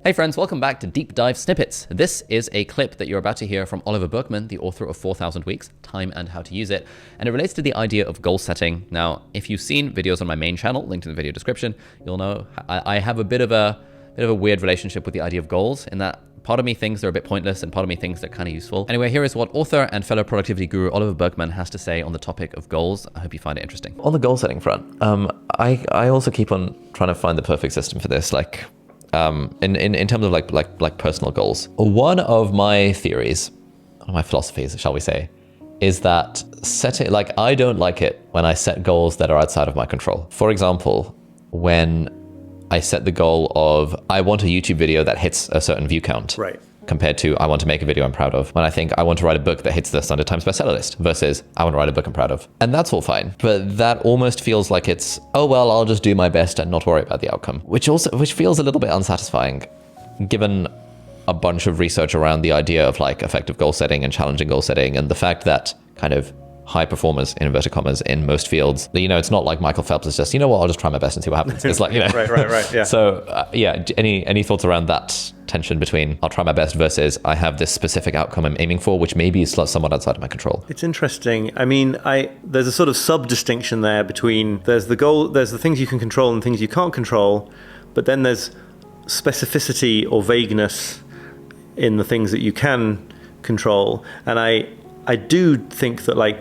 Hey friends, welcome back to Deep Dive Snippets. This is a clip that you're about to hear from Oliver Burkeman, the author of 4,000 Weeks, Time and How to Use It, and it relates to the idea of goal setting. Now, if you've seen videos on my main channel, linked in the video description, you'll know I have a bit of a weird relationship with the idea of goals, in that part of me thinks they're a bit pointless and part of me thinks they're kind of useful. Anyway, here is what author and fellow productivity guru Oliver Burkeman has to say on the topic of goals. I hope you find it interesting. On the goal setting front, I also keep on trying to find the perfect system for this, in terms of like personal goals. One of my theories, or my philosophies, shall we say, is that I don't like it when I set goals that are outside of my control. For example, when I set the goal of, I want a YouTube video that hits a certain view count. Right. Compared to, I want to make a video I'm proud of. When I think I want to write a book that hits the Sunday Times bestseller list versus I want to write a book I'm proud of. And that's all fine. But that almost feels like it's, oh, well, I'll just do my best and not worry about the outcome, which feels a little bit unsatisfying, given a bunch of research around the idea of like effective goal setting and challenging goal setting, and the fact that kind of high performers, in inverted commas, in most fields, it's not like Michael Phelps is just, I'll just try my best and see what happens. It's like, Right, yeah. So any thoughts around that tension between I'll try my best versus I have this specific outcome I'm aiming for, which maybe is somewhat outside of my control? It's interesting. I mean, there's a sort of sub-distinction there between, there's the goal, there's the things you can control and things you can't control, but then there's specificity or vagueness in the things that you can control. And I do think that like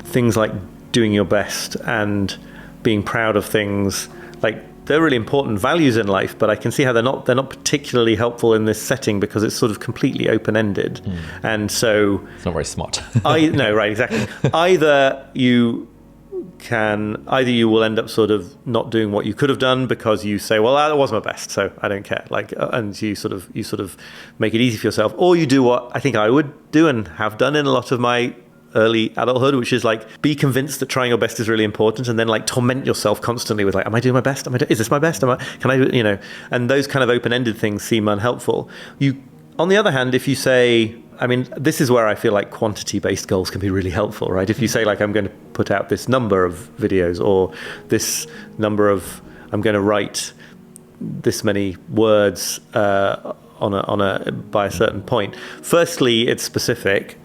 things like doing your best and being proud of things, like they're really important values in life, but I can see how they're not particularly helpful in this setting because it's sort of completely open-ended. And so it's not very smart. No, right, exactly. Either you will end up sort of not doing what you could have done because you say, well, that was my best, so I don't care. And you sort of make it easy for yourself, or you do what I think I would do and have done in a lot of my early adulthood, which is like be convinced that trying your best is really important, and then like torment yourself constantly with like, am I doing my best? Is this my best? Can I, and those kind of open-ended things seem unhelpful. On the other hand, if you say, I mean, this is where I feel like quantity-based goals can be really helpful, right? If you say like, I'm going to put out this number of videos, or this number of, I'm going to write this many words by a certain point. Firstly, it's specific.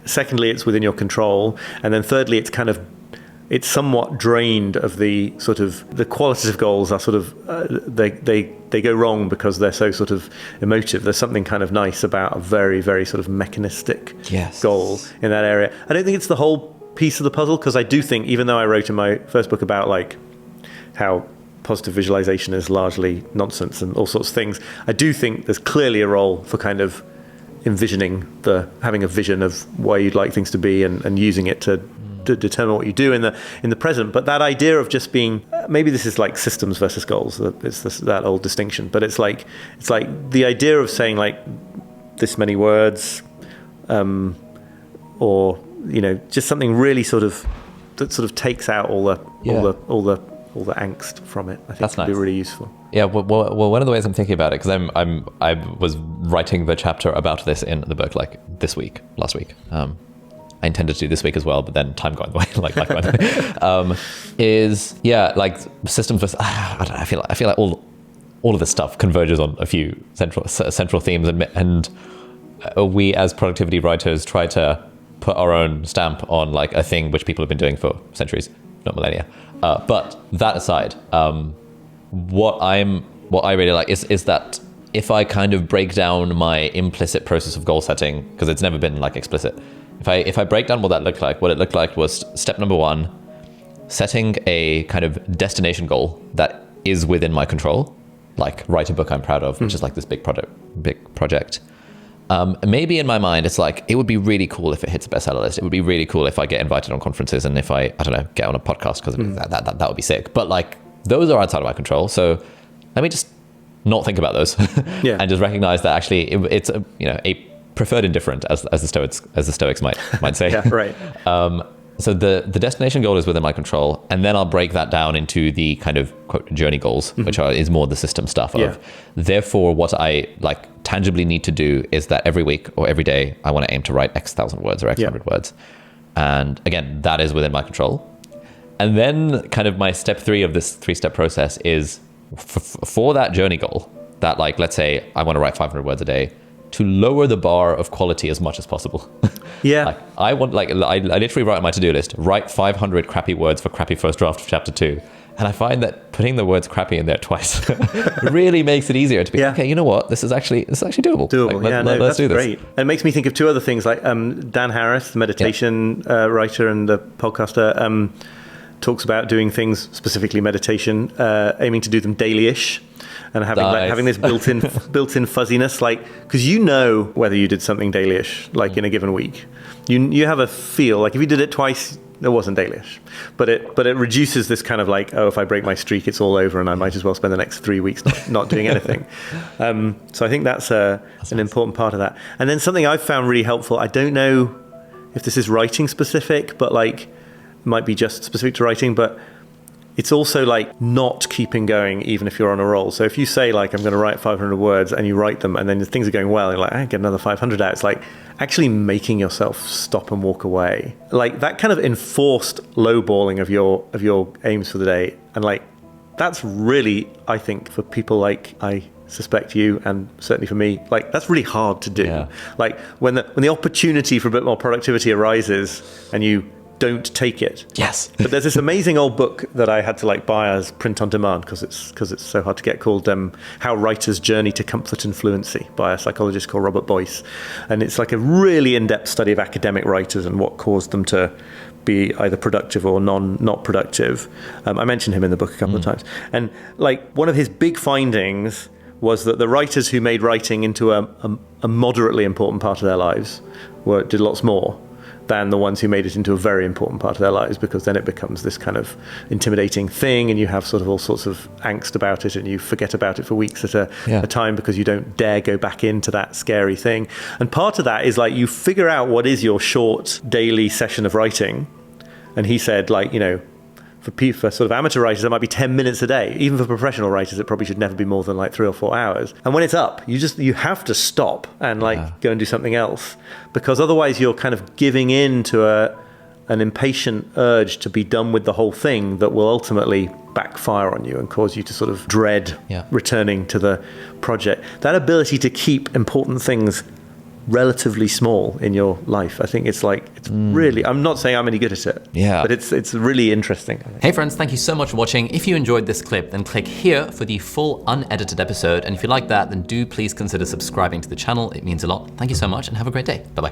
Secondly, it's within your control. And then thirdly, it's somewhat drained of the sort of, the qualitative goals are sort of, they go wrong because they're so sort of emotive. There's something kind of nice about a very, very sort of mechanistic goal in that area. I don't think it's the whole piece of the puzzle, because I do think, even though I wrote in my first book about like how positive visualization is largely nonsense and all sorts of things, I do think there's clearly a role for kind of envisioning having a vision of where you'd like things to be and using it to determine what you do in the present. But that idea of just being, maybe this is like systems versus goals, it's that old distinction, but it's like the idea of saying like this many words, or just something really that takes out all the angst from it. I think would be really useful. Yeah, well, one of the ways I'm thinking about it, because I was writing the chapter about this in the book like last week. I intended to do this week as well, but then time got in the way, like life got in the way. Like systems versus, I don't know, I feel like all of this stuff converges on a few central themes, and we as productivity writers try to put our own stamp on like a thing which people have been doing for centuries, not millennia. But that aside, what I really like is that if I kind of break down my implicit process of goal setting, because it's never been like explicit, if I break down what it looked like was step number 1, setting a kind of destination goal that is within my control, like write a book I'm proud of, which is like this big project. Maybe in my mind, it's like, it would be really cool if it hits a bestseller list. It would be really cool if I get invited on conferences, and if I don't know, get on a podcast, because that would be sick. But like, those are outside of my control. So let me just not think about those and just recognize that actually it's a preferred indifferent, as the Stoics might say. Yeah, right. So the destination goal is within my control, and then I'll break that down into the kind of quote journey goals, which is more the system stuff of. Therefore, what I like tangibly need to do is that every week or every day I want to aim to write X thousand words or X hundred words, and again that is within my control. And then kind of my step 3 of this 3-step process is for that journey goal. that, like, let's say I want to write 500 words a day, to lower the bar of quality as much as possible. Yeah. Like, I literally write on my to-do list, write 500 crappy words for crappy first draft of chapter 2. And I find that putting the words crappy in there twice really makes it easier to be, okay, you know what? This is actually doable. Doable. Like, let's that's do this. Great. And it makes me think of two other things, like Dan Harris, the meditation writer and the podcaster, talks about doing things, specifically meditation, aiming to do them daily-ish. And having this built-in fuzziness, like, because you know whether you did something daily-ish, like in a given week. You have a feel, like if you did it twice, it wasn't daily-ish. But it reduces this kind of like, oh, if I break my streak, it's all over and I might as well spend the next 3 weeks not doing anything. So I think that's an important part of that. And then something I've found really helpful, I don't know if this is writing specific, but like, it might be just specific to writing, but it's also like not keeping going even if you're on a roll. So if you say like, I'm going to write 500 words and you write them and then things are going well, you're like, I get another 500 out. It's like actually making yourself stop and walk away. Like that kind of enforced lowballing of your aims for the day. And like, that's really, I think for people like I suspect you and certainly for me, like that's really hard to do. Yeah. Like when the opportunity for a bit more productivity arises and you don't take it. Yes. But there's this amazing old book that I had to like buy as print on demand because it's so hard to get, called How Writers Journey to Comfort and Fluency by a psychologist called Robert Boyce. And it's like a really in-depth study of academic writers and what caused them to be either productive or not productive. I mentioned him in the book a couple of times. And like one of his big findings was that the writers who made writing into a moderately important part of their lives did lots more than the ones who made it into a very important part of their lives, because then it becomes this kind of intimidating thing and you have sort of all sorts of angst about it and you forget about it for weeks at a time because you don't dare go back into that scary thing. And part of that is like you figure out what is your short daily session of writing. And he said, like, you know, for sort of amateur writers, it might be 10 minutes a day. Even for professional writers, it probably should never be more than like 3 or 4 hours. And when it's up, you have to stop and like go and do something else, because otherwise you're kind of giving in to an impatient urge to be done with the whole thing that will ultimately backfire on you and cause you to sort of dread returning to the project. That ability to keep important things relatively small in your life, I think it's really, I'm not saying I'm any good at it, but it's really interesting. Hey friends, thank you so much for watching. If you enjoyed this clip, then click here for the full unedited episode. And if you like that, then do please consider subscribing to the channel. It means a lot. Thank you so much and have a great day. Bye-bye.